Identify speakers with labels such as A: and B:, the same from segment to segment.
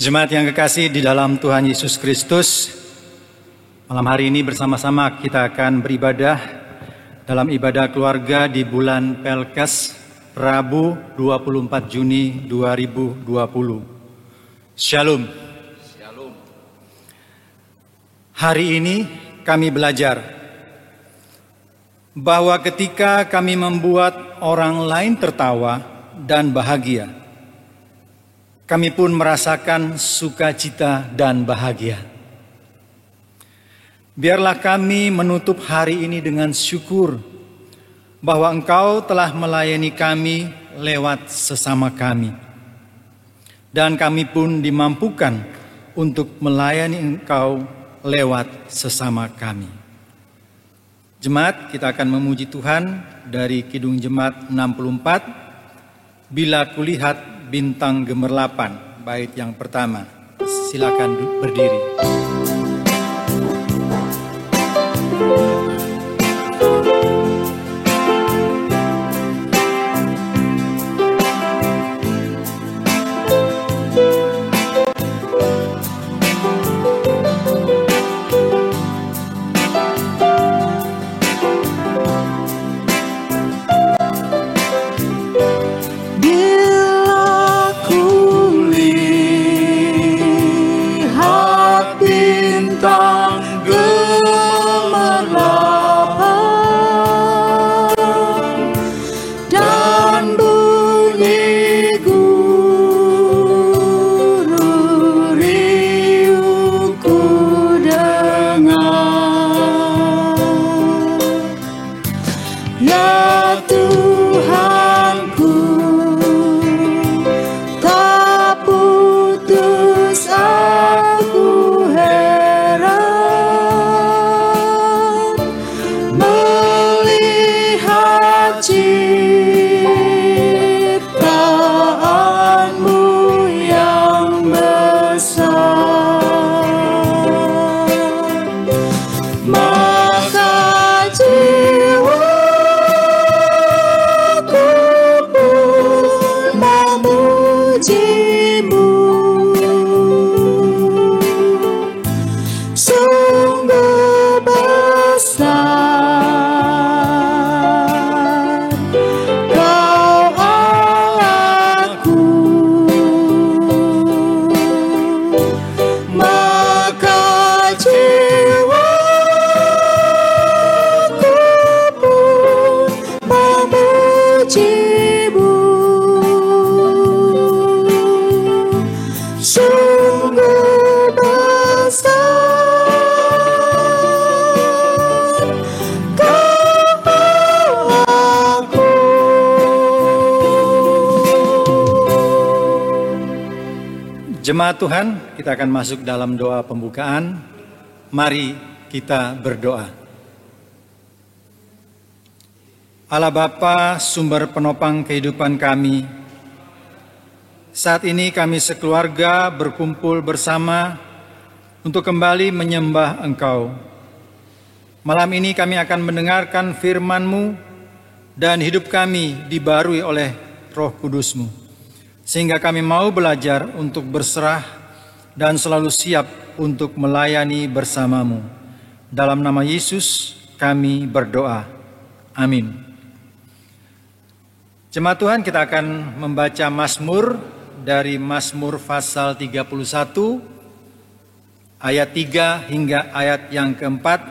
A: Jemaat yang kekasih di dalam Tuhan Yesus Kristus, malam hari ini bersama-sama kita akan beribadah dalam ibadah keluarga di bulan Pelkes, Rabu 24 Juni 2020. Shalom.
B: Shalom.
A: Hari ini kami belajar bahwa ketika kami membuat orang lain tertawa dan bahagia, kami pun merasakan sukacita dan bahagia. Biarlah kami menutup hari ini dengan syukur bahwa Engkau telah melayani kami lewat sesama kami. Dan kami pun dimampukan untuk melayani Engkau lewat sesama kami. Jemaat, kita akan memuji Tuhan dari Kidung Jemaat 64, Bila Kulihat Bintang Gemerlapan, bait yang pertama. Silakan berdiri. Jemaat Tuhan, kita akan masuk dalam doa pembukaan. Mari kita berdoa. Allah Bapa, sumber penopang kehidupan kami, saat ini kami sekeluarga berkumpul bersama untuk kembali menyembah Engkau. Malam ini kami akan mendengarkan firman-Mu dan hidup kami dibarui oleh Roh Kudus-Mu. Sehingga kami mau belajar untuk berserah dan selalu siap untuk melayani bersama-Mu. Dalam nama Yesus kami berdoa. Amin. Jemaat Tuhan, kita akan membaca Mazmur dari Mazmur pasal 31 ayat 3 hingga ayat yang keempat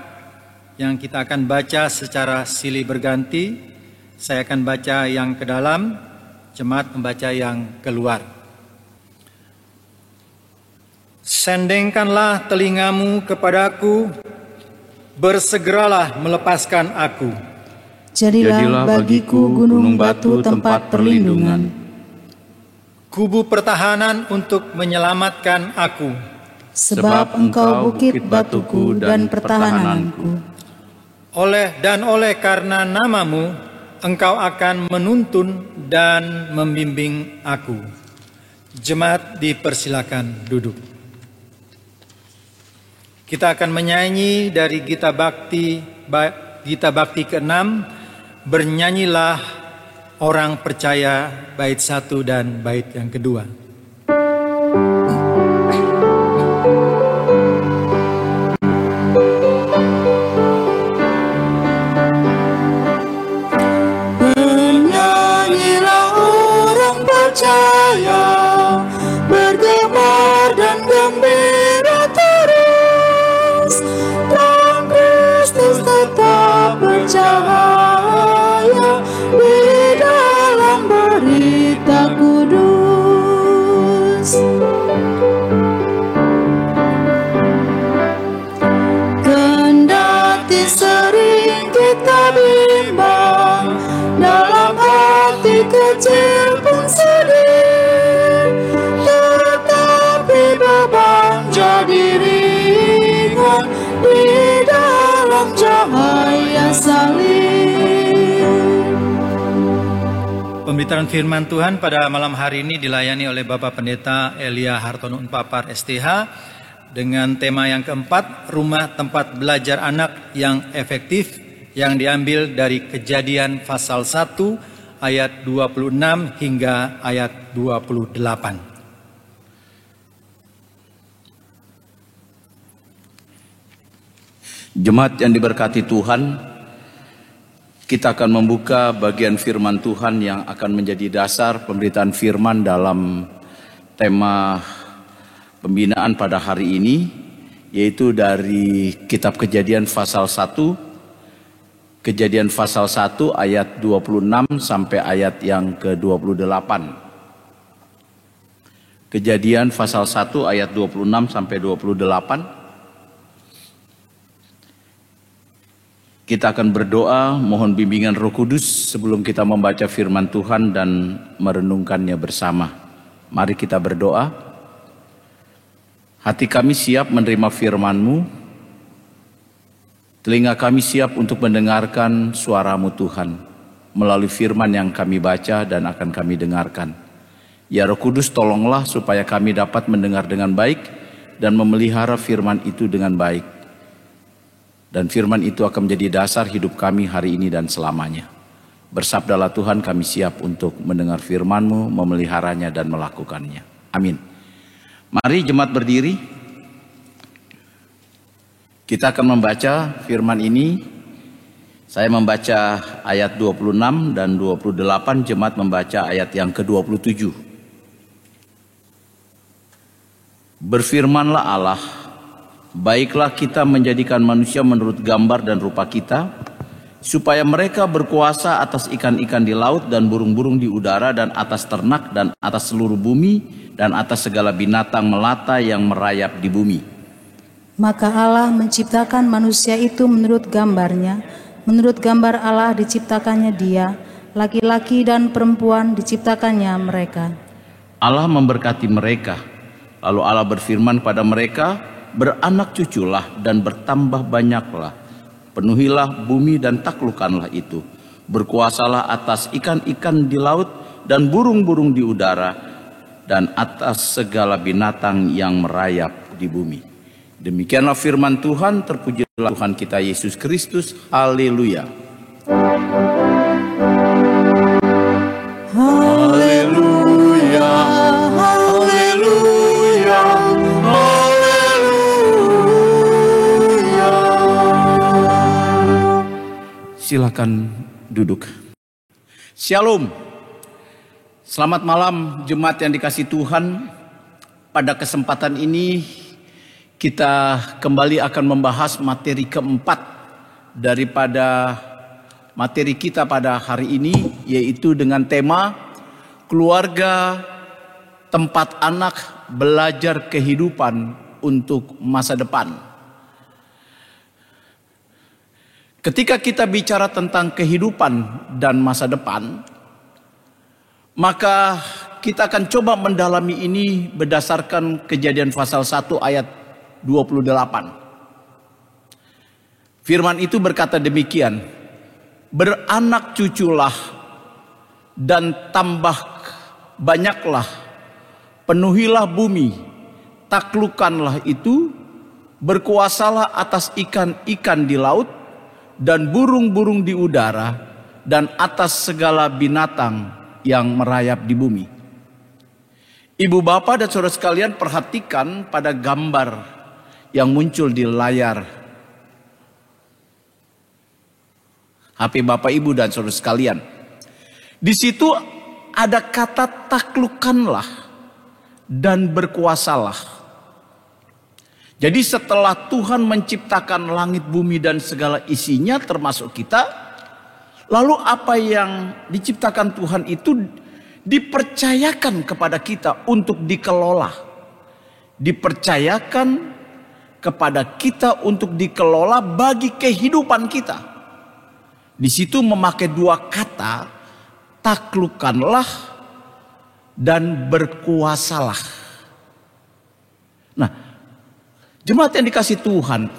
A: yang kita akan baca secara silih berganti. Saya akan baca yang ke dalam, jemaat membaca yang keluar. Sendengkanlah telingamu kepadaku, bersegeralah melepaskan aku.
B: Jadilah bagiku gunung batu tempat perlindungan,
A: kubu pertahanan untuk menyelamatkan aku.
B: sebab Engkau bukit batuku dan pertahananku.
A: Oleh karena namamu, Engkau akan menuntun dan membimbing aku. Jemaat dipersilakan duduk. Kita akan menyanyi dari Gita Bakti ke-6, Bernyanyilah Orang Percaya, bait 1 dan bait yang kedua.
B: Bernyanyilah orang percaya, bergemar dan gembira terus, Tuhan Kristus tetap bercahaya di dalam berita kudus. Kendati sering kita bimbang, dalam hati kecil pun sedih, tetapi beban jadi ringan di dalam cahaya salib.
A: Pemberitaan firman Tuhan pada malam hari ini dilayani oleh Bapak Pendeta Elia Hartono Unpapar STH dengan tema yang keempat, rumah tempat belajar anak yang efektif, yang diambil dari Kejadian pasal 1 ayat 26 hingga ayat 28.
C: Jemaat yang diberkati Tuhan, kita akan membuka bagian firman Tuhan yang akan menjadi dasar pemberitaan firman dalam tema pembinaan pada hari ini, yaitu dari kitab Kejadian pasal 1, Kejadian pasal 1 ayat 26 sampai ayat yang ke-28. Kejadian pasal 1 ayat 26 sampai 28. Kita akan berdoa, mohon bimbingan Roh Kudus sebelum kita membaca firman Tuhan dan merenungkannya bersama. Mari kita berdoa. Hati kami siap menerima firman-Mu, telinga kami siap untuk mendengarkan suara-Mu Tuhan, melalui firman yang kami baca dan akan kami dengarkan. Ya Roh Kudus, tolonglah supaya kami dapat mendengar dengan baik dan memelihara firman itu dengan baik. Dan firman itu akan menjadi dasar hidup kami hari ini dan selamanya. Bersabdalah Tuhan, kami siap untuk mendengar firman-Mu, memeliharanya dan melakukannya. Amin. Mari jemaat berdiri. Kita akan membaca firman ini. Saya membaca ayat 26 dan 28, jemaat membaca ayat yang ke-27. Berfirmanlah Allah, baiklah kita menjadikan manusia menurut gambar dan rupa kita, supaya mereka berkuasa atas ikan-ikan di laut dan burung-burung di udara dan atas ternak dan atas seluruh bumi dan atas segala binatang melata yang merayap di bumi.
D: Maka Allah menciptakan manusia itu menurut gambarnya, menurut gambar Allah diciptakannya dia, laki-laki dan perempuan diciptakannya mereka.
C: Allah memberkati mereka, lalu Allah berfirman pada mereka, beranak cuculah dan bertambah banyaklah, penuhilah bumi dan taklukkanlah itu, berkuasalah atas ikan-ikan di laut dan burung-burung di udara dan atas segala binatang yang merayap di bumi. Demikianlah firman Tuhan, terpujilah Tuhan kita Yesus Kristus. Haleluya.
B: Haleluya, haleluya, haleluya.
C: Silakan duduk. Shalom. Selamat malam jemaat yang dikasihi Tuhan. Pada kesempatan ini kita kembali akan membahas materi keempat daripada materi kita pada hari ini, yaitu dengan tema keluarga, tempat anak belajar kehidupan untuk masa depan. Ketika kita bicara tentang kehidupan dan masa depan, maka kita akan coba mendalami ini berdasarkan Kejadian pasal 1 ayat 28. Firman itu berkata demikian, beranak cuculah dan tambah banyaklah, penuhilah bumi, taklukkanlah itu, berkuasalah atas ikan-ikan di laut, dan burung-burung di udara, dan atas segala binatang yang merayap di bumi. Ibu bapak dan saudara sekalian, perhatikan pada gambar yang muncul di layar HP bapak ibu dan saudara sekalian. Di situ ada kata taklukkanlah dan berkuasalah. Jadi setelah Tuhan menciptakan langit, bumi dan segala isinya termasuk kita, lalu apa yang diciptakan Tuhan itu dipercayakan kepada kita untuk dikelola. Dipercayakan kepada kita untuk dikelola bagi kehidupan kita. Di situ memakai dua kata, taklukkanlah dan berkuasalah. Nah, jemaat yang dikasihi Tuhan,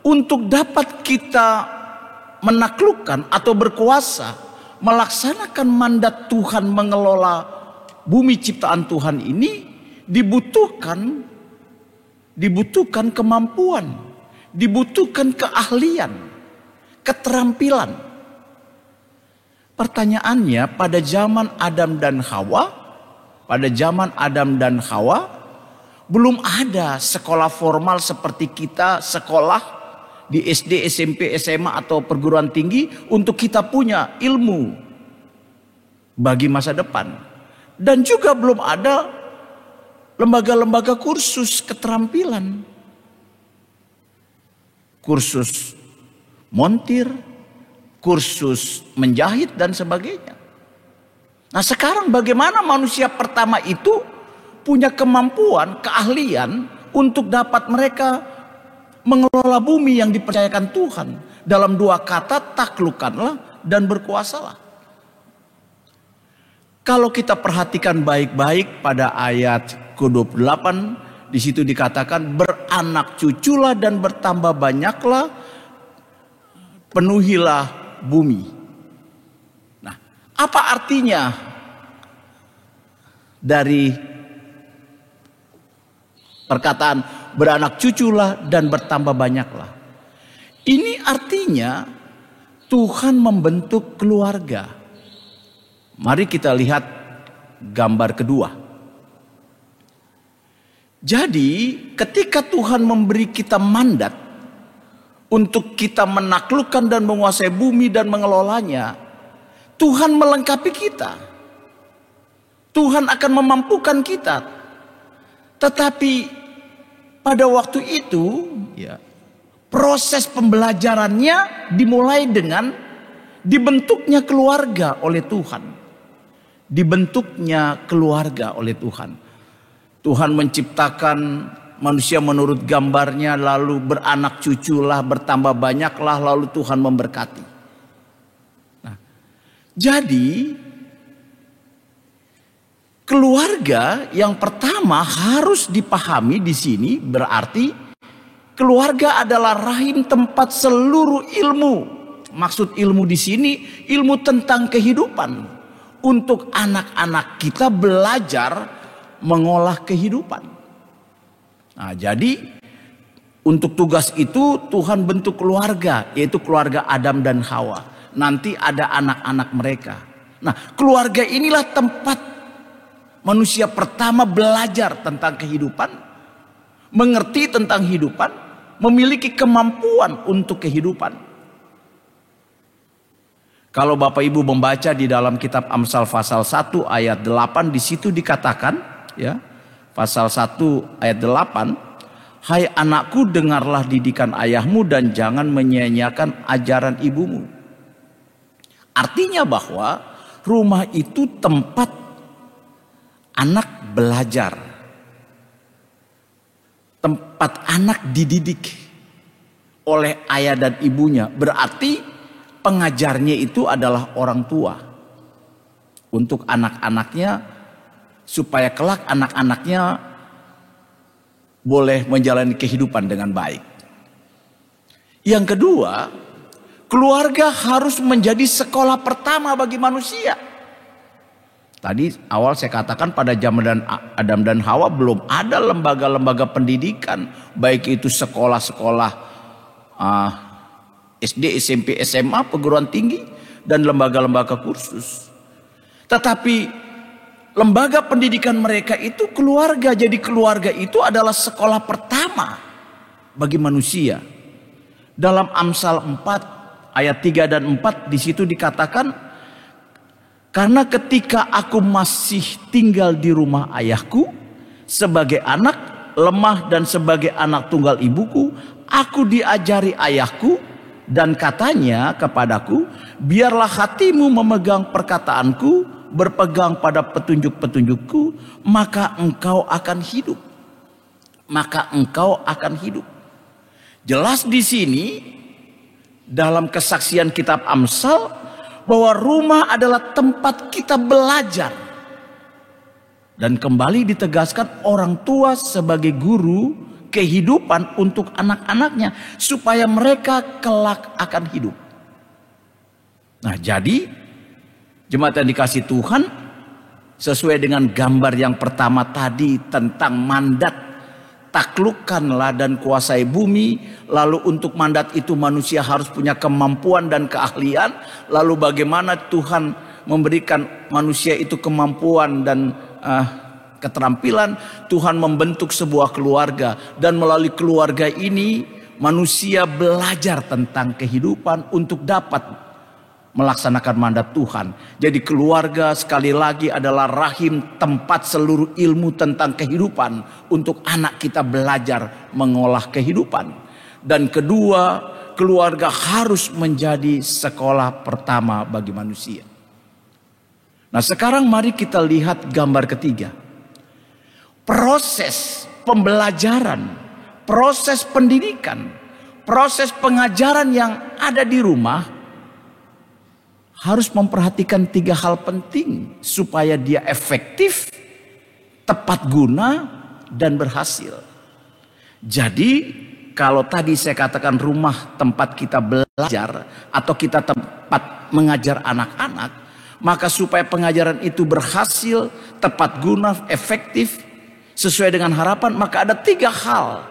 C: untuk dapat kita menaklukkan atau berkuasa, melaksanakan mandat Tuhan mengelola bumi ciptaan Tuhan ini, dibutuhkan kemampuan, dibutuhkan keahlian, keterampilan. Pertanyaannya, pada zaman Adam dan Hawa, belum ada sekolah formal seperti kita sekolah di SD, SMP, SMA atau perguruan tinggi untuk kita punya ilmu bagi masa depan. Dan juga belum ada lembaga-lembaga kursus keterampilan. Kursus montir, kursus menjahit dan sebagainya. Nah, sekarang bagaimana manusia pertama itu punya kemampuan, keahlian untuk dapat mereka mengelola bumi yang dipercayakan Tuhan. Dalam dua kata, taklukkanlah dan berkuasalah. Kalau kita perhatikan baik-baik pada ayat ke-28, di situ dikatakan beranak cuculah dan bertambah banyaklah, penuhilah bumi. Nah, apa artinya dari perkataan beranak cuculah dan bertambah banyaklah? Ini artinya Tuhan membentuk keluarga. Mari kita lihat gambar kedua. Jadi ketika Tuhan memberi kita mandat untuk kita menaklukkan dan menguasai bumi dan mengelolanya, Tuhan melengkapi kita. Tuhan akan memampukan kita. Tetapi pada waktu itu, proses pembelajarannya dimulai dengan dibentuknya keluarga oleh Tuhan. Dibentuknya keluarga oleh Tuhan. Tuhan menciptakan manusia menurut gambarnya, lalu beranak cuculah, bertambah banyaklah, lalu Tuhan memberkati. Nah, jadi keluarga yang pertama harus dipahami di sini berarti keluarga adalah rahim tempat seluruh ilmu. Maksud ilmu di sini ilmu tentang kehidupan. Untuk anak-anak kita belajar mengolah kehidupan. Nah, jadi untuk tugas itu Tuhan bentuk keluarga, yaitu keluarga Adam dan Hawa. Nanti ada anak-anak mereka. Nah, keluarga inilah tempat manusia pertama belajar tentang kehidupan, mengerti tentang kehidupan, memiliki kemampuan untuk kehidupan. Kalau Bapak Ibu membaca di dalam kitab Amsal pasal 1 ayat 8, di situ dikatakan, ya, pasal 1 ayat 8, "Hai anakku, dengarlah didikan ayahmu dan jangan menyia-nyiakan ajaran ibumu." Artinya bahwa rumah itu tempat anak belajar, tempat anak dididik oleh ayah dan ibunya. Berarti pengajarnya itu adalah orang tua untuk anak-anaknya, supaya kelak anak-anaknya boleh menjalani kehidupan dengan baik. Yang kedua, keluarga harus menjadi sekolah pertama bagi manusia. Tadi awal saya katakan pada zaman Adam dan Hawa belum ada lembaga-lembaga pendidikan, baik itu sekolah-sekolah SD, SMP, SMA, perguruan tinggi, dan lembaga-lembaga kursus. Tetapi lembaga pendidikan mereka itu keluarga. Jadi keluarga itu adalah sekolah pertama bagi manusia. Dalam Amsal 4 ayat 3 dan 4 di situ dikatakan, "Karena ketika aku masih tinggal di rumah ayahku sebagai anak lemah dan sebagai anak tunggal ibuku, aku diajari ayahku dan katanya kepadaku, biarlah hatimu memegang perkataanku, berpegang pada petunjuk-petunjukku, maka engkau akan hidup." Maka engkau akan hidup. Jelas di sini dalam kesaksian kitab Amsal bahwa rumah adalah tempat kita belajar. Dan kembali ditegaskan orang tua sebagai guru kehidupan untuk anak-anaknya, supaya mereka kelak akan hidup. Nah, jadi jemaat yang dikasih Tuhan, sesuai dengan gambar yang pertama tadi tentang mandat, taklukkanlah dan kuasai bumi. Lalu untuk mandat itu manusia harus punya kemampuan dan keahlian. Lalu bagaimana Tuhan memberikan manusia itu kemampuan dan keterampilan? Tuhan membentuk sebuah keluarga, dan melalui keluarga ini manusia belajar tentang kehidupan untuk dapat melaksanakan mandat Tuhan. Jadi keluarga sekali lagi adalah rahim, tempat seluruh ilmu tentang kehidupan untuk anak kita belajar mengolah kehidupan. Dan kedua, keluarga harus menjadi sekolah pertama bagi manusia. Nah, sekarang mari kita lihat gambar ketiga. Proses pembelajaran, proses pendidikan, proses pengajaran yang ada di rumah harus memperhatikan 3 hal penting supaya dia efektif, tepat guna, dan berhasil. Jadi kalau tadi saya katakan rumah tempat kita belajar atau kita tempat mengajar anak-anak, maka supaya pengajaran itu berhasil, tepat guna, efektif, sesuai dengan harapan, maka ada 3 hal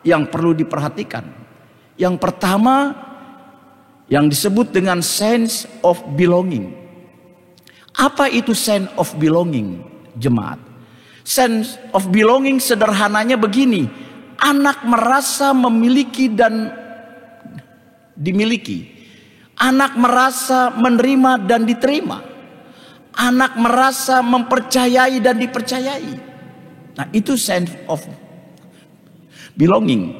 C: yang perlu diperhatikan. Yang pertama, yang disebut dengan sense of belonging. Apa itu sense of belonging, jemaat? Sense of belonging sederhananya begini. Anak merasa memiliki dan dimiliki. Anak merasa menerima dan diterima. Anak merasa mempercayai dan dipercayai. Nah, itu sense of belonging.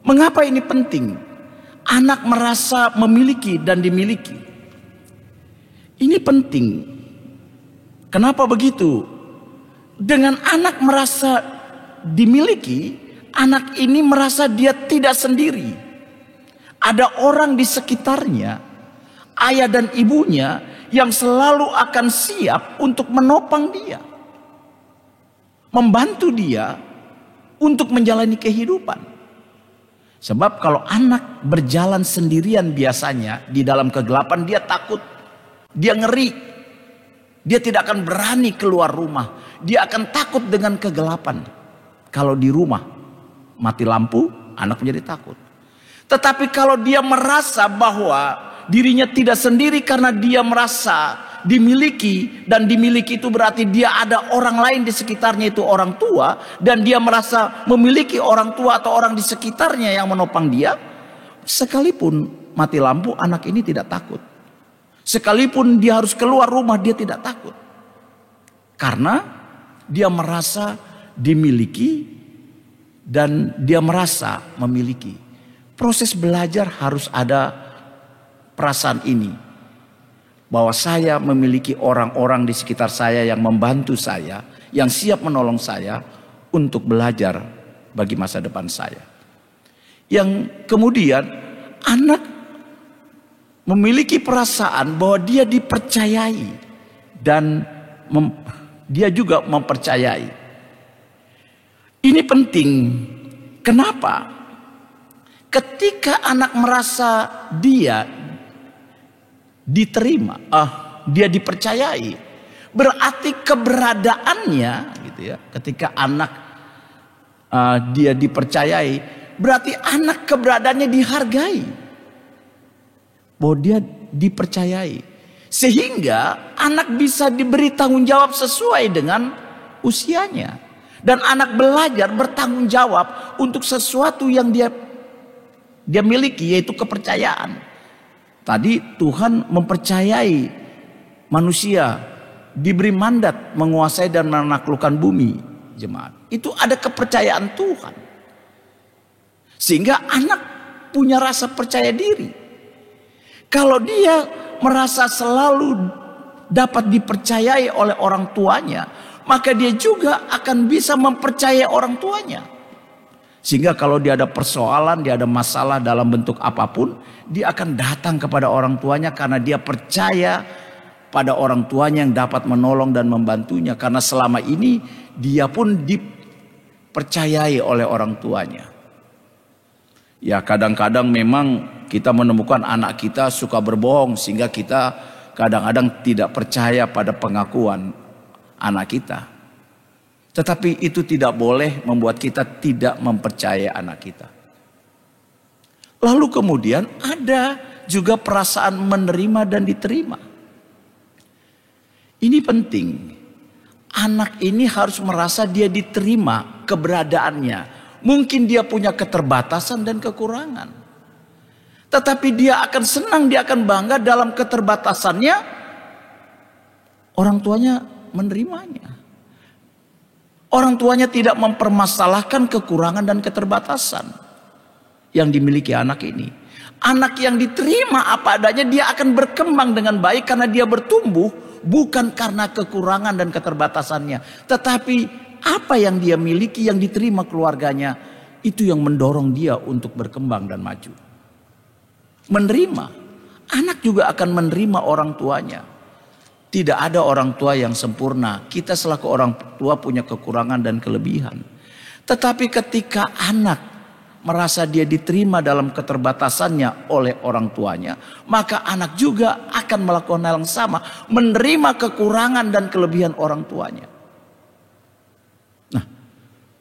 C: Mengapa ini penting? Anak merasa memiliki dan dimiliki. Ini penting. Kenapa begitu? Dengan anak merasa dimiliki, anak ini merasa dia tidak sendiri. Ada orang di sekitarnya, ayah dan ibunya, yang selalu akan siap untuk menopang dia, membantu dia untuk menjalani kehidupan. Sebab kalau anak berjalan sendirian biasanya di dalam kegelapan, dia takut, dia ngeri, dia tidak akan berani keluar rumah, dia akan takut dengan kegelapan. Kalau di rumah mati lampu, anak menjadi takut. Tetapi kalau dia merasa bahwa dirinya tidak sendiri karena dia merasa dimiliki, dan dimiliki itu berarti dia ada orang lain di sekitarnya, itu orang tua, dan dia merasa memiliki orang tua atau orang di sekitarnya yang menopang dia, sekalipun mati lampu, anak ini tidak takut. Sekalipun dia harus keluar rumah, dia tidak takut. Karena dia merasa dimiliki dan dia merasa memiliki. Proses belajar harus ada perasaan ini. Bahwa saya memiliki orang-orang di sekitar saya yang membantu saya, yang siap menolong saya untuk belajar bagi masa depan saya. Yang kemudian anak memiliki perasaan bahwa dia dipercayai dan dia juga mempercayai. Ini penting. Kenapa? Ketika anak merasa dia diterima, dia dipercayai, berarti keberadaannya, gitu ya. Ketika anak dia dipercayai, berarti anak keberadaannya dihargai. Bahwa dia dipercayai. Sehingga anak bisa diberi tanggung jawab sesuai dengan usianya. Dan anak belajar bertanggung jawab untuk sesuatu yang dia miliki, yaitu kepercayaan. Tadi Tuhan mempercayai manusia diberi mandat menguasai dan menaklukkan bumi, jemaat. Itu ada kepercayaan Tuhan. Sehingga anak punya rasa percaya diri. Kalau dia merasa selalu dapat dipercayai oleh orang tuanya, maka dia juga akan bisa mempercayai orang tuanya. Sehingga kalau dia ada persoalan, dia ada masalah dalam bentuk apapun, dia akan datang kepada orang tuanya karena dia percaya pada orang tuanya yang dapat menolong dan membantunya. Karena selama ini dia pun dipercayai oleh orang tuanya. Ya, kadang-kadang memang kita menemukan anak kita suka berbohong sehingga kita kadang-kadang tidak percaya pada pengakuan anak kita. Tetapi itu tidak boleh membuat kita tidak mempercayai anak kita. Lalu kemudian ada juga perasaan menerima dan diterima. Ini penting. Anak ini harus merasa dia diterima keberadaannya. Mungkin dia punya keterbatasan dan kekurangan. Tetapi dia akan senang, dia akan bangga dalam keterbatasannya. Orang tuanya menerimanya. Orang tuanya tidak mempermasalahkan kekurangan dan keterbatasan yang dimiliki anak ini. Anak yang diterima apa adanya, dia akan berkembang dengan baik karena dia bertumbuh bukan karena kekurangan dan keterbatasannya. Tetapi apa yang dia miliki, yang diterima keluarganya, itu yang mendorong dia untuk berkembang dan maju. Menerima. Anak juga akan menerima orang tuanya. Tidak ada orang tua yang sempurna. Kita selaku orang tua punya kekurangan dan kelebihan. Tetapi ketika anak merasa dia diterima dalam keterbatasannya oleh orang tuanya, maka anak juga akan melakukan hal yang sama, menerima kekurangan dan kelebihan orang tuanya. Nah,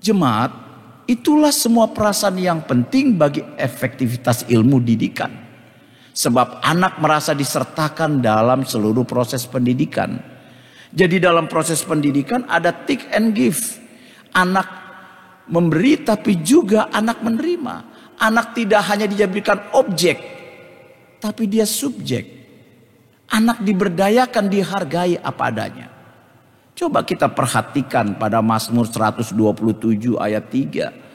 C: jemaat, itulah semua perasaan yang penting bagi efektivitas ilmu didikan. Sebab anak merasa disertakan dalam seluruh proses pendidikan. Jadi dalam proses pendidikan ada take and give. Anak memberi tapi juga anak menerima. Anak tidak hanya dijadikan objek, tapi dia subjek. Anak diberdayakan, dihargai apa adanya. Coba kita perhatikan pada Mazmur 127 ayat 3.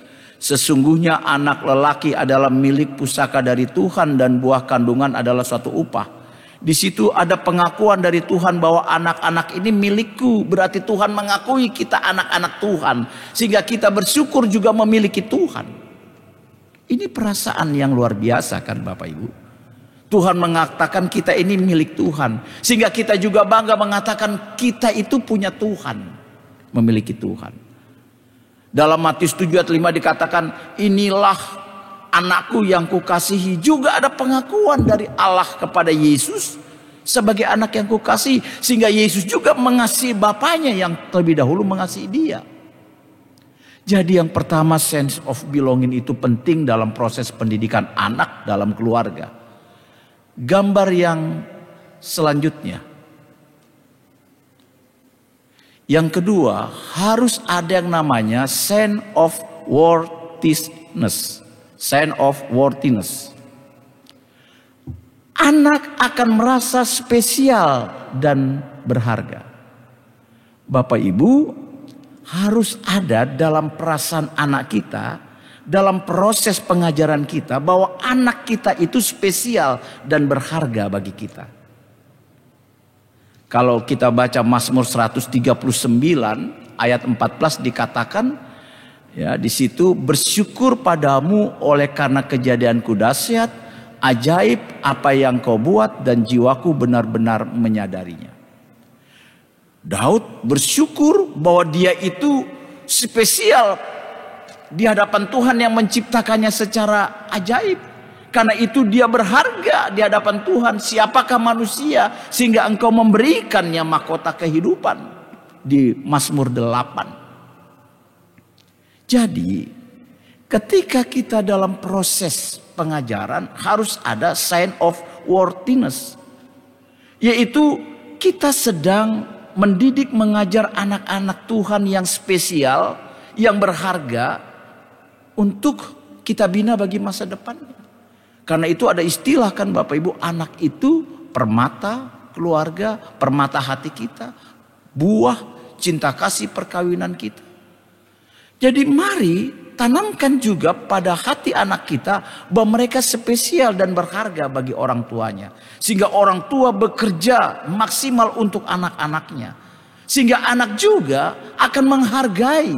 C: Sesungguhnya anak lelaki adalah milik pusaka dari Tuhan dan buah kandungan adalah suatu upah. Di situ ada pengakuan dari Tuhan bahwa anak-anak ini milikku. Berarti Tuhan mengakui kita anak-anak Tuhan. Sehingga kita bersyukur juga memiliki Tuhan. Ini perasaan yang luar biasa kan Bapak Ibu. Tuhan mengatakan kita ini milik Tuhan. Sehingga kita juga bangga mengatakan kita itu punya Tuhan. Memiliki Tuhan. Dalam Matius 7 ayat 5 dikatakan, inilah anakku yang kukasihi. Juga ada pengakuan dari Allah kepada Yesus sebagai anak yang kukasihi. Sehingga Yesus juga mengasihi Bapaknya yang terlebih dahulu mengasihi dia. Jadi yang pertama, sense of belonging itu penting dalam proses pendidikan anak dalam keluarga. Gambar yang selanjutnya. Yang kedua, harus ada yang namanya sense of worthiness. Sense of worthiness. anak akan merasa spesial dan berharga. Bapak Ibu, harus ada dalam perasaan anak kita, dalam proses pengajaran kita, bahwa anak kita itu spesial dan berharga bagi kita. Kalau kita baca Mazmur 139 ayat 14 dikatakan, ya, di situ, bersyukur padamu oleh karena kejadianku dahsyat, ajaib apa yang kau buat dan jiwaku benar-benar menyadarinya. Daud bersyukur bahwa dia itu spesial di hadapan Tuhan yang menciptakannya secara ajaib. Karena itu dia berharga di hadapan Tuhan. Siapakah manusia sehingga engkau memberikannya mahkota kehidupan, di Mazmur 8. Jadi ketika kita dalam proses pengajaran harus ada sign of worthiness, yaitu kita sedang mendidik mengajar anak-anak Tuhan yang spesial, yang berharga untuk kita bina bagi masa depannya. Karena itu ada istilah kan Bapak Ibu, anak itu permata keluarga, permata hati kita, buah cinta kasih perkawinan kita. Jadi mari tanamkan juga pada hati anak kita bahwa mereka spesial dan berharga bagi orang tuanya. Sehingga orang tua bekerja maksimal untuk anak-anaknya. Sehingga anak juga akan menghargai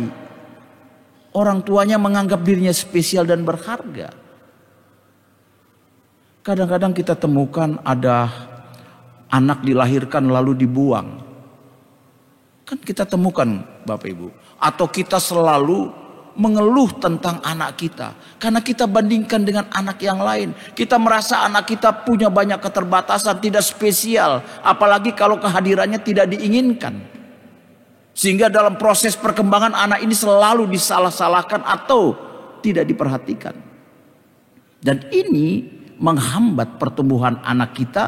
C: orang tuanya, menganggap dirinya spesial dan berharga. Kadang-kadang kita temukan ada anak dilahirkan lalu dibuang. Kan kita temukan Bapak Ibu. Atau kita selalu mengeluh tentang anak kita. Karena kita bandingkan dengan anak yang lain. Kita merasa anak kita punya banyak keterbatasan, tidak spesial. Apalagi kalau kehadirannya tidak diinginkan. Sehingga dalam proses perkembangan anak ini selalu disalah-salahkan atau tidak diperhatikan. Dan ini menghambat pertumbuhan anak kita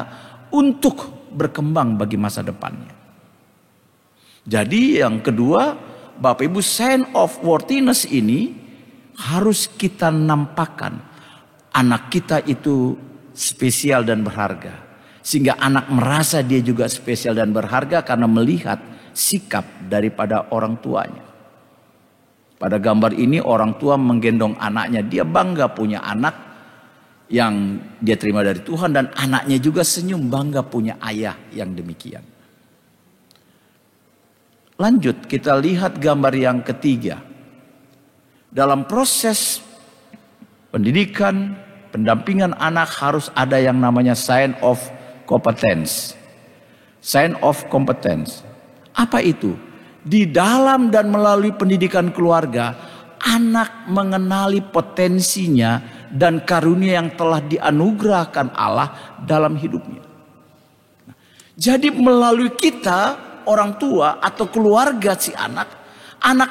C: untuk berkembang bagi masa depannya. Jadi yang kedua, Bapak Ibu, sign of worthiness ini harus kita nampakkan. Anak kita itu spesial dan berharga. Sehingga anak merasa dia juga spesial dan berharga karena melihat sikap daripada orang tuanya. Pada gambar ini orang tua menggendong anaknya. Dia bangga punya anak yang dia terima dari Tuhan, dan anaknya juga senyum bangga punya ayah yang demikian. Lanjut kita lihat gambar yang ketiga. Dalam proses pendidikan, pendampingan anak harus ada yang namanya sign of competence. Sign of competence. Apa itu? Di dalam dan melalui pendidikan keluarga, anak mengenali potensinya dan karunia yang telah dianugerahkan Allah dalam hidupnya. Jadi melalui kita, orang tua atau keluarga si anak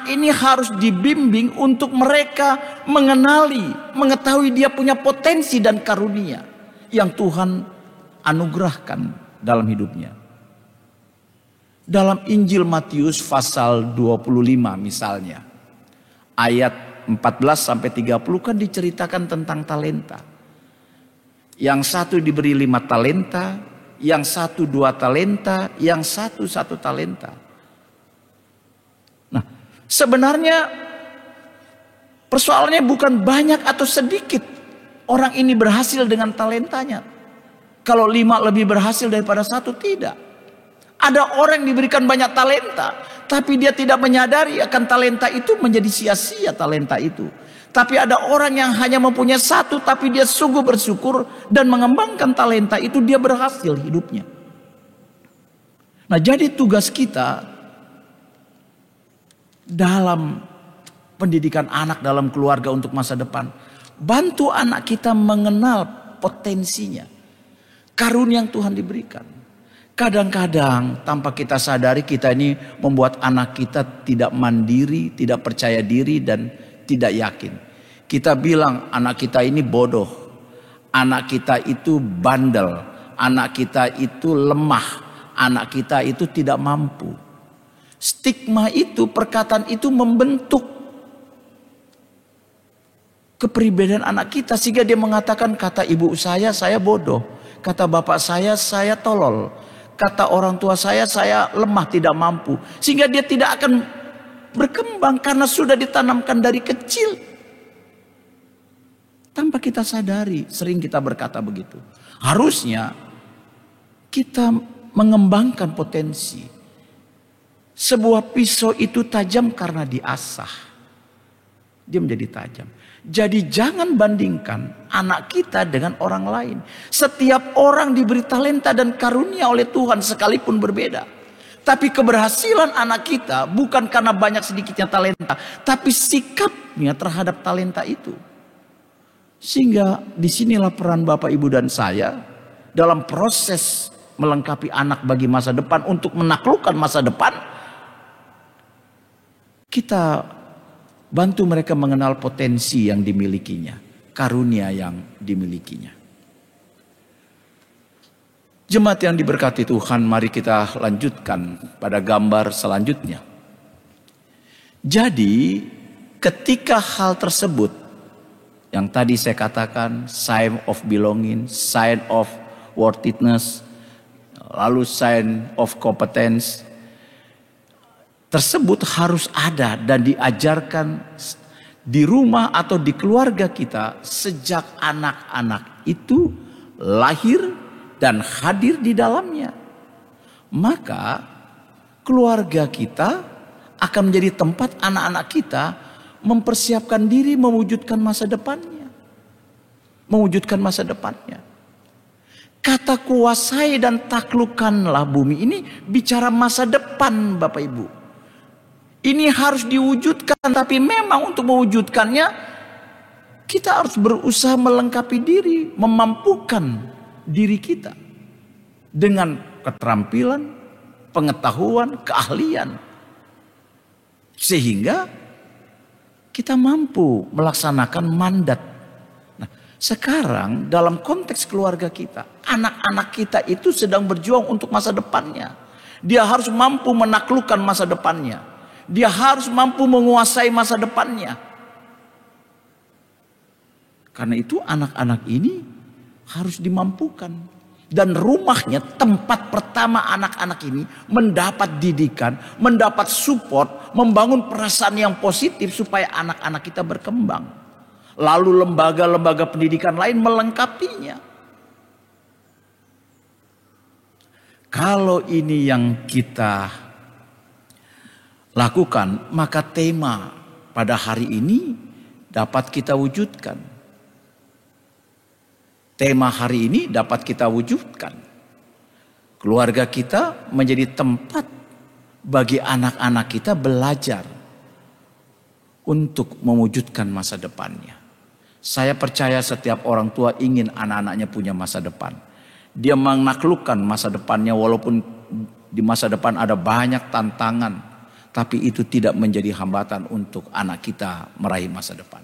C: ini harus dibimbing untuk mereka mengetahui dia punya potensi dan karunia yang Tuhan anugerahkan dalam hidupnya. Dalam Injil Matius pasal 25 misalnya, ayat 14-30 kan diceritakan tentang talenta. Yang satu diberi 5 talenta, yang satu 2 talenta, yang satu 1 talenta. Nah, sebenarnya persoalannya bukan banyak atau sedikit orang ini berhasil dengan talentanya. Kalau 5 lebih berhasil daripada 1, tidak. Ada orang yang diberikan banyak talenta, tapi dia tidak menyadari akan talenta itu, menjadi sia-sia talenta itu. Tapi ada orang yang hanya mempunyai 1, tapi dia sungguh bersyukur dan mengembangkan talenta itu, dia berhasil hidupnya. Nah, jadi tugas kita dalam pendidikan anak, dalam keluarga untuk masa depan, bantu anak kita mengenal potensinya, karunia yang Tuhan diberikan. Kadang-kadang tanpa kita sadari kita ini membuat anak kita tidak mandiri, tidak percaya diri dan tidak yakin. Kita bilang anak kita ini bodoh, anak kita itu bandel, anak kita itu lemah, anak kita itu tidak mampu. Stigma itu, perkataan itu membentuk kepribadian anak kita sehingga dia mengatakan, kata ibu saya bodoh. Kata bapak saya tolol. Kata orang tua saya lemah, tidak mampu. Sehingga dia tidak akan berkembang karena sudah ditanamkan dari kecil. Tanpa kita sadari, sering kita berkata begitu. Harusnya kita mengembangkan potensi. Sebuah pisau itu tajam karena diasah. Dia menjadi tajam. Jadi jangan bandingkan anak kita dengan orang lain. Setiap orang diberi talenta dan karunia oleh Tuhan sekalipun berbeda. Tapi keberhasilan anak kita bukan karena banyak sedikitnya talenta, tapi sikapnya terhadap talenta itu. Sehingga disinilah peran Bapak, Ibu, dan saya dalam proses melengkapi anak bagi masa depan untuk menaklukkan masa depan. Kita bantu mereka mengenal potensi yang dimilikinya, karunia yang dimilikinya. Jemaat yang diberkati Tuhan, mari kita lanjutkan pada gambar selanjutnya. Jadi ketika hal tersebut yang tadi saya katakan, sign of belonging, sign of worthiness, lalu sign of competence, tersebut harus ada dan diajarkan di rumah atau di keluarga kita sejak anak-anak itu lahir dan hadir di dalamnya. Maka keluarga kita akan menjadi tempat anak-anak kita mempersiapkan diri mewujudkan masa depannya. Mewujudkan masa depannya. Kata kuasai dan taklukkanlah bumi ini bicara masa depan, Bapak Ibu. Ini harus diwujudkan, tapi memang untuk mewujudkannya kita harus berusaha melengkapi diri, memampukan diri kita dengan keterampilan, pengetahuan, keahlian. Sehingga kita mampu melaksanakan mandat. Nah, sekarang dalam konteks keluarga kita, anak-anak kita itu sedang berjuang untuk masa depannya. Dia harus mampu menaklukkan masa depannya. Dia harus mampu menguasai masa depannya. Karena itu anak-anak ini harus dimampukan. Dan rumahnya, tempat pertama anak-anak ini mendapat didikan, mendapat support, membangun perasaan yang positif supaya anak-anak kita berkembang. Lalu lembaga-lembaga pendidikan lain melengkapinya. Kalau ini yang kita lakukan, maka tema pada hari ini dapat kita wujudkan. Tema hari ini dapat kita wujudkan. Keluarga kita menjadi tempat bagi anak-anak kita belajar untuk mewujudkan masa depannya. Saya percaya setiap orang tua ingin anak-anaknya punya masa depan. Dia menaklukkan masa depannya walaupun di masa depan ada banyak tantangan. Tapi itu tidak menjadi hambatan untuk anak kita meraih masa depan.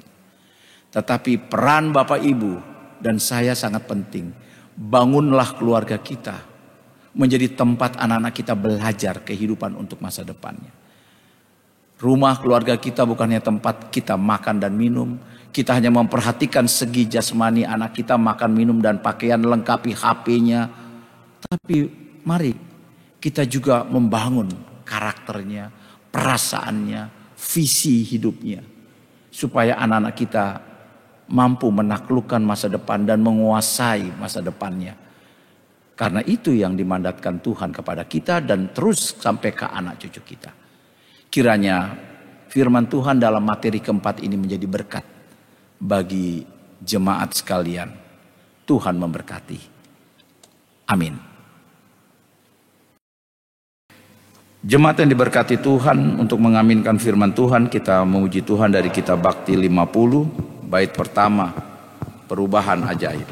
C: Tetapi peran Bapak Ibu dan saya sangat penting. Bangunlah keluarga kita menjadi tempat anak-anak kita belajar kehidupan untuk masa depannya. Rumah keluarga kita bukannya tempat kita makan dan minum. Kita hanya memperhatikan segi jasmani anak kita makan, minum, dan pakaian, lengkapi HP-nya. Tapi mari kita juga membangun karakternya, perasaannya, visi hidupnya. Supaya anak-anak kita mampu menaklukkan masa depan dan menguasai masa depannya. Karena itu yang dimandatkan Tuhan kepada kita dan terus sampai ke anak cucu kita. Kiranya firman Tuhan dalam materi keempat ini menjadi berkat bagi jemaat sekalian. Tuhan memberkati. Amin. Jemaat yang diberkati Tuhan, untuk mengaminkan firman Tuhan kita memuji Tuhan dari kitab Bakti 50. Bait pertama, perubahan ajaib.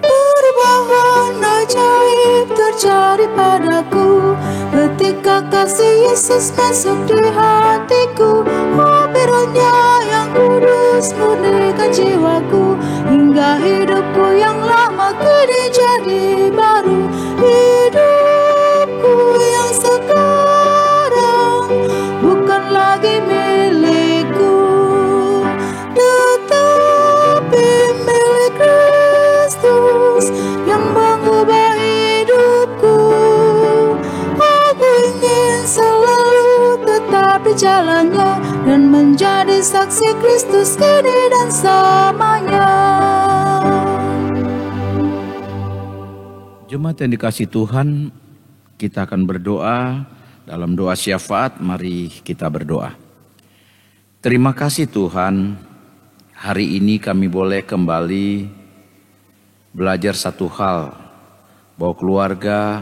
B: Perubahan ajaib terjadi padaku ketika kasih Yesus masuk di hatiku. Firman-Nya yang kudus murnikan jiwaku hingga hidupku yang lama kini jadi menjadi baru. Hidupku yang sekarang bukan lagi milikku, tetapi milik Kristus yang mengubah hidupku. Aku ingin selalu tetap di jalannya dan menjadi saksi Kristus kini dan selamanya.
C: Jemaat yang dikasihi Tuhan, kita akan berdoa dalam doa syafaat. Mari kita berdoa. Terima kasih Tuhan, hari ini kami boleh kembali belajar satu hal, bahwa keluarga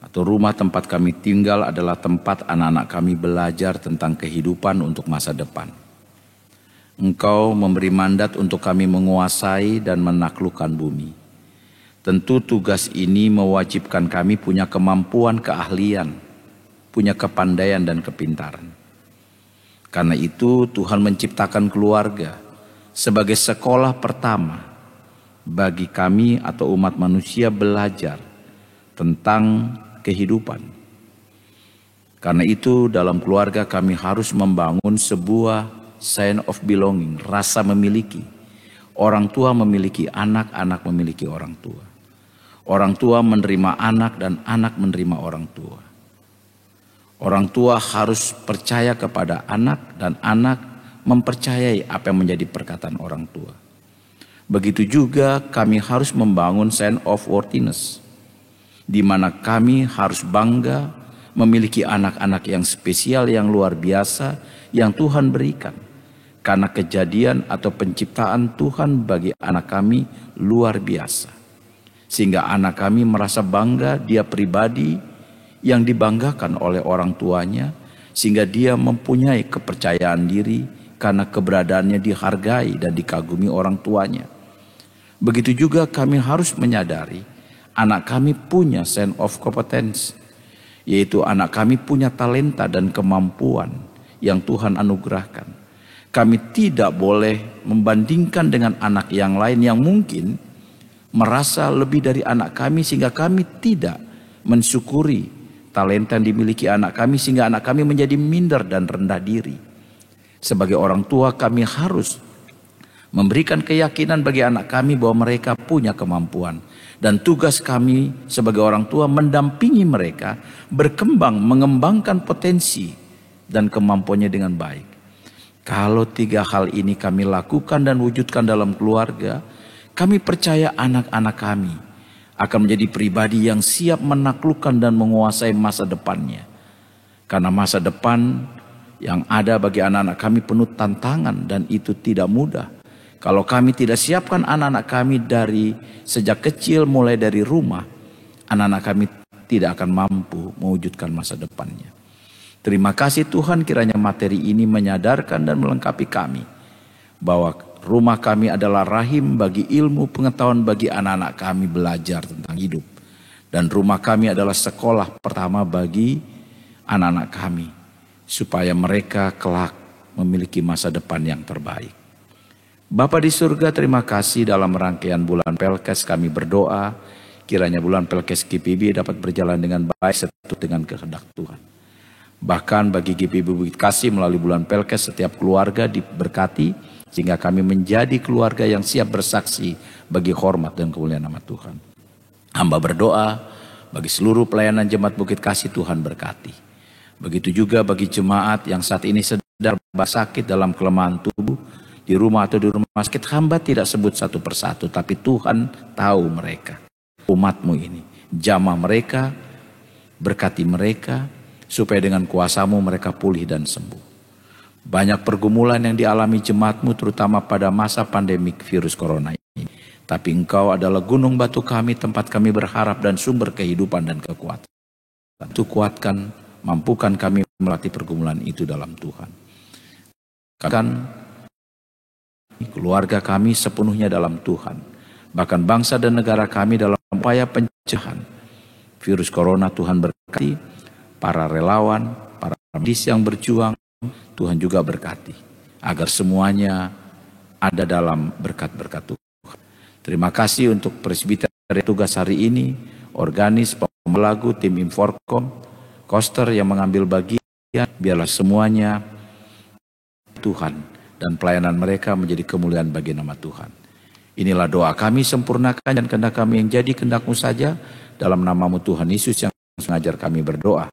C: atau rumah tempat kami tinggal adalah tempat anak-anak kami belajar tentang kehidupan untuk masa depan. Engkau memberi mandat untuk kami menguasai dan menaklukkan bumi. Tentu tugas ini mewajibkan kami punya kemampuan, keahlian, punya kepandaian dan kepintaran. Karena itu Tuhan menciptakan keluarga sebagai sekolah pertama bagi kami atau umat manusia belajar tentang kehidupan. Karena itu dalam keluarga kami harus membangun sebuah sense of belonging, rasa memiliki. Orang tua memiliki anak, anak memiliki orang tua. Orang tua menerima anak dan anak menerima orang tua. Orang tua harus percaya kepada anak dan anak mempercayai apa yang menjadi perkataan orang tua. Begitu juga kami harus membangun sense of worthiness, di mana kami harus bangga memiliki anak-anak yang spesial, yang luar biasa, yang Tuhan berikan. Karena kejadian atau penciptaan Tuhan bagi anak kami luar biasa. Sehingga anak kami merasa bangga dia pribadi yang dibanggakan oleh orang tuanya. Sehingga dia mempunyai kepercayaan diri karena keberadaannya dihargai dan dikagumi orang tuanya. Begitu juga kami harus menyadari anak kami punya sense of competence, yaitu anak kami punya talenta dan kemampuan yang Tuhan anugerahkan. Kami tidak boleh membandingkan dengan anak yang lain yang mungkin merasa lebih dari anak kami, sehingga kami tidak mensyukuri talenta yang dimiliki anak kami, sehingga anak kami menjadi minder dan rendah diri. Sebagai orang tua kami harus memberikan keyakinan bagi anak kami bahwa mereka punya kemampuan. Dan tugas kami sebagai orang tua mendampingi mereka berkembang, mengembangkan potensi dan kemampuannya dengan baik. Kalau tiga hal ini kami lakukan dan wujudkan dalam keluarga, kami percaya anak-anak kami akan menjadi pribadi yang siap menaklukkan dan menguasai masa depannya. Karena masa depan yang ada bagi anak-anak kami penuh tantangan dan itu tidak mudah. Kalau kami tidak siapkan anak-anak kami dari sejak kecil, mulai dari rumah, anak-anak kami tidak akan mampu mewujudkan masa depannya. Terima kasih Tuhan, kiranya materi ini menyadarkan dan melengkapi kami bahwa rumah kami adalah rahim bagi ilmu pengetahuan bagi anak-anak kami belajar tentang hidup. Dan rumah kami adalah sekolah pertama bagi anak-anak kami, supaya mereka kelak memiliki masa depan yang terbaik. Bapa di surga, terima kasih dalam rangkaian bulan Pelkes kami berdoa, kiranya bulan Pelkes GPIB dapat berjalan dengan baik seturut dengan kehendak Tuhan. Bahkan bagi GPIB Bukit Kasih melalui bulan Pelkes setiap keluarga diberkati, sehingga kami menjadi keluarga yang siap bersaksi bagi hormat dan kemuliaan nama Tuhan. Hamba berdoa bagi seluruh pelayanan jemaat Bukit Kasih, Tuhan berkati. Begitu juga bagi jemaat yang saat ini sedang sakit dalam kelemahan tubuh, di rumah atau di rumah sakit, hamba tidak sebut satu persatu, tapi Tuhan tahu mereka, umat-Mu ini. Jamah mereka, berkati mereka, supaya dengan kuasa-Mu mereka pulih dan sembuh. Banyak pergumulan yang dialami jemaat-Mu terutama pada masa pandemik virus corona ini. Tapi Engkau adalah gunung batu kami, tempat kami berharap dan sumber kehidupan dan kekuatan. Tentu kuatkan, mampukan kami melatih pergumulan itu dalam Tuhan. Kan keluarga kami sepenuhnya dalam Tuhan. Bahkan bangsa dan negara kami dalam upaya pencegahan virus corona, Tuhan berkati. Para relawan, para medis yang berjuang, Tuhan juga berkati, agar semuanya ada dalam berkat-berkat Tuhan. Terima kasih untuk presbiter dari tugas hari ini, organis, pemelagu, tim Inforkom, Koster yang mengambil bagian, biarlah semuanya Tuhan dan pelayanan mereka menjadi kemuliaan bagi nama Tuhan. Inilah doa kami, sempurnakan dan kehendak kami yang jadi kehendak-Mu saja, dalam nama-Mu Tuhan Yesus yang mengajar kami berdoa.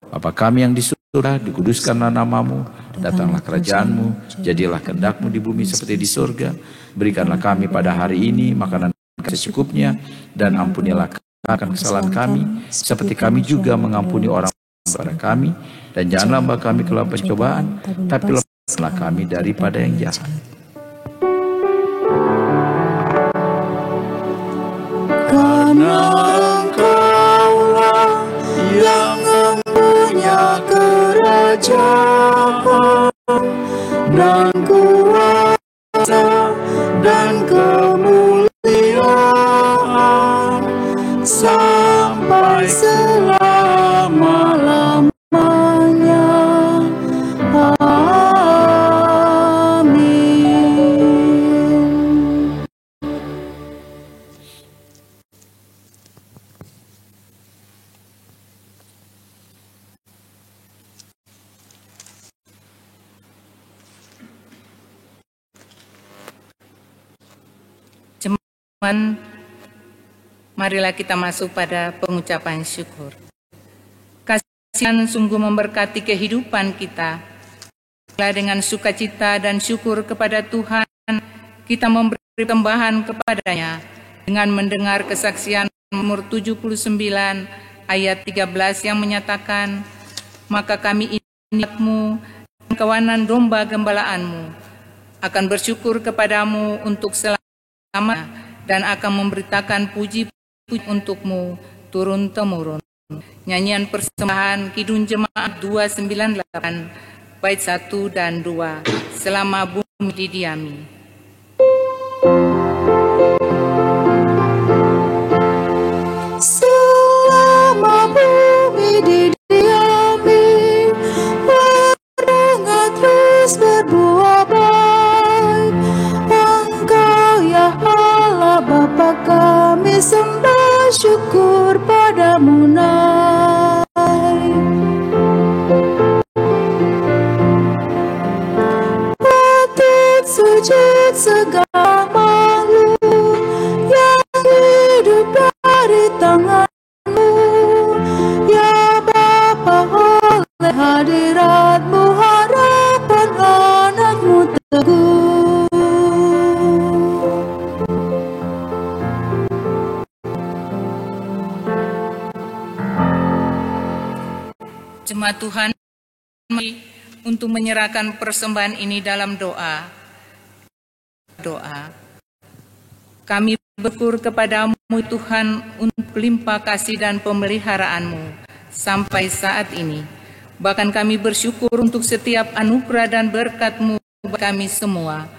C: Bapa kami yang di surga, dikuduskanlah nama-Mu, datanglah kerajaan-Mu, jadilah kehendak-Mu di bumi seperti di surga. Berikanlah kami pada hari ini makanan secukupnya, dan ampunilah akan kesalahan kami, seperti kami juga mengampuni orang kepada kami, dan janganlah membawa kami ke dalam pencobaan, tapi lepaslah kami daripada yang jahat.
B: Karena Engkaulah yang mempunyai kerajaan dan kuasa dan kemuliaan sampai selama-lamanya. Amin.
E: Teman, marilah kita masuk pada pengucapan syukur. Kasih Tuhan sungguh memberkati kehidupan kita. Dengan sukacita dan syukur kepada Tuhan, kita memberi persembahan kepadanya dengan mendengar kesaksian nomor 79 ayat 13 yang menyatakan, maka kami ingatmu dan kawanan domba gembalaanmu akan bersyukur kepadamu untuk selama dan akan memberitakan puji-puji untukmu turun-temurun. Nyanyian persembahan Kidung Jemaat 298 bait 1 dan 2, selama bumi didiami.
B: Selama bumi didiami, mendengar terus berbuah baik. Engkau ya Allah Bapa kami sembah syukur padamu naik. Patut sujud segala makhluk yang hidup dari tangan-Mu, ya Bapa, oleh hadirat-Mu harapan anak-Mu teguh.
E: Jemaat Tuhan, untuk menyerahkan persembahan ini dalam doa. Kami bersyukur kepadamu Tuhan untuk limpah kasih dan pemeliharaan-Mu sampai saat ini. Bahkan kami bersyukur untuk setiap anugerah dan berkat-Mu bagi kami semua.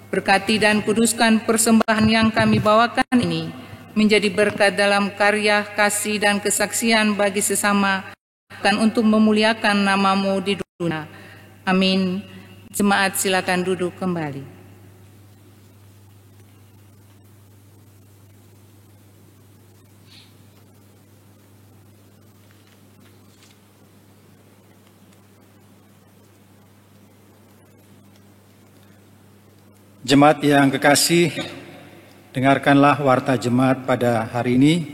E: Berkati dan kuduskan persembahan yang kami bawakan ini menjadi berkat dalam karya kasih dan kesaksian bagi sesama, dan untuk memuliakan nama-Mu di dunia. Amin. Jemaat silakan duduk kembali.
A: Jemaat yang kekasih, dengarkanlah warta jemaat pada hari ini.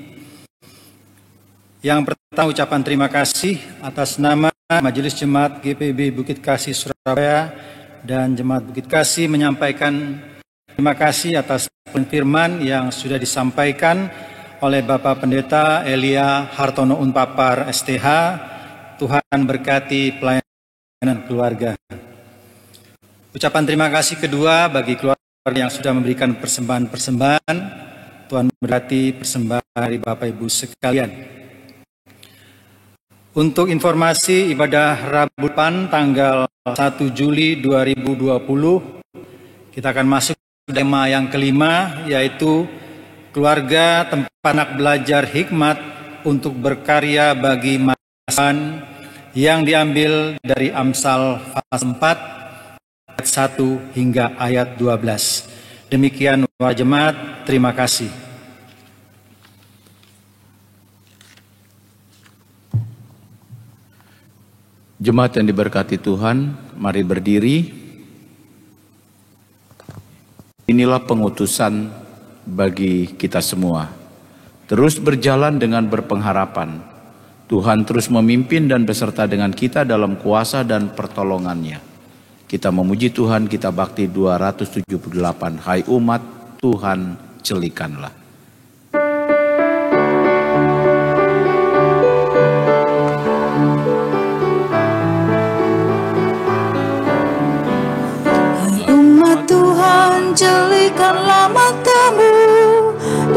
A: Yang pertama, ucapan terima kasih atas nama Majelis Jemaat GPIB Bukit Kasih Surabaya dan Jemaat Bukit Kasih menyampaikan terima kasih atas firman yang sudah disampaikan oleh Bapak Pendeta Elia Hartono Unpapar STH. Tuhan berkati pelayanan keluarga. Ucapan terima kasih kedua bagi keluarga yang sudah memberikan persembahan-persembahan. Tuhan berkati persembahan dari Bapak Ibu sekalian. Untuk informasi ibadah Rabu depan tanggal 1 Juli 2020, kita akan masuk ke tema yang kelima, yaitu keluarga tempat anak belajar hikmat untuk berkarya bagi masa yang diambil dari Amsal pasal 4 ayat 1 hingga ayat 12. Demikian warta jemaat, terima kasih.
C: Jemaat yang diberkati Tuhan, mari berdiri. Inilah pengutusan bagi kita semua. Terus berjalan dengan berpengharapan. Tuhan terus memimpin dan beserta dengan kita dalam kuasa dan pertolongannya. Kita memuji Tuhan, kita bakti 278. Hai umat, Tuhan celikanlah.
B: Jelikanlah matamu,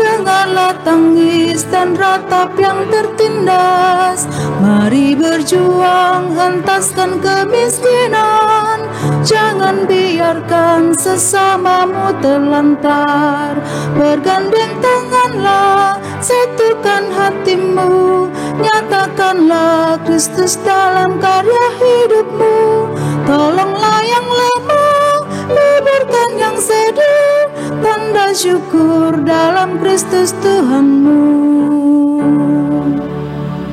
B: dengarlah tangis dan ratap yang tertindas. Mari berjuang, hentaskan kemiskinan. Jangan biarkan sesamamu terlantar. Bergandeng tanganlah, satukan hatimu. Nyatakanlah Kristus dalam karya hidupmu. Tolonglah yang lemah, lebarkan yang sedih, tanda syukur dalam Kristus Tuhanmu.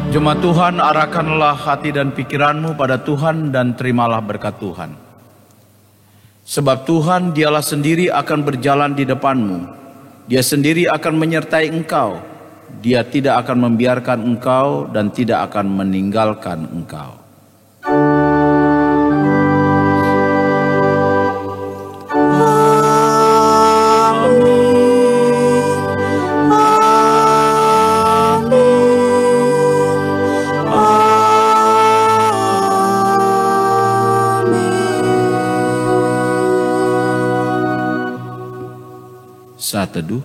C: Jemaat Tuhan, arahkanlah hati dan pikiranmu pada Tuhan dan terimalah berkat Tuhan. Sebab Tuhan dialah sendiri akan berjalan di depanmu. Dia sendiri akan menyertai engkau. Dia tidak akan membiarkan engkau dan tidak akan meninggalkan engkau. Saat teduh,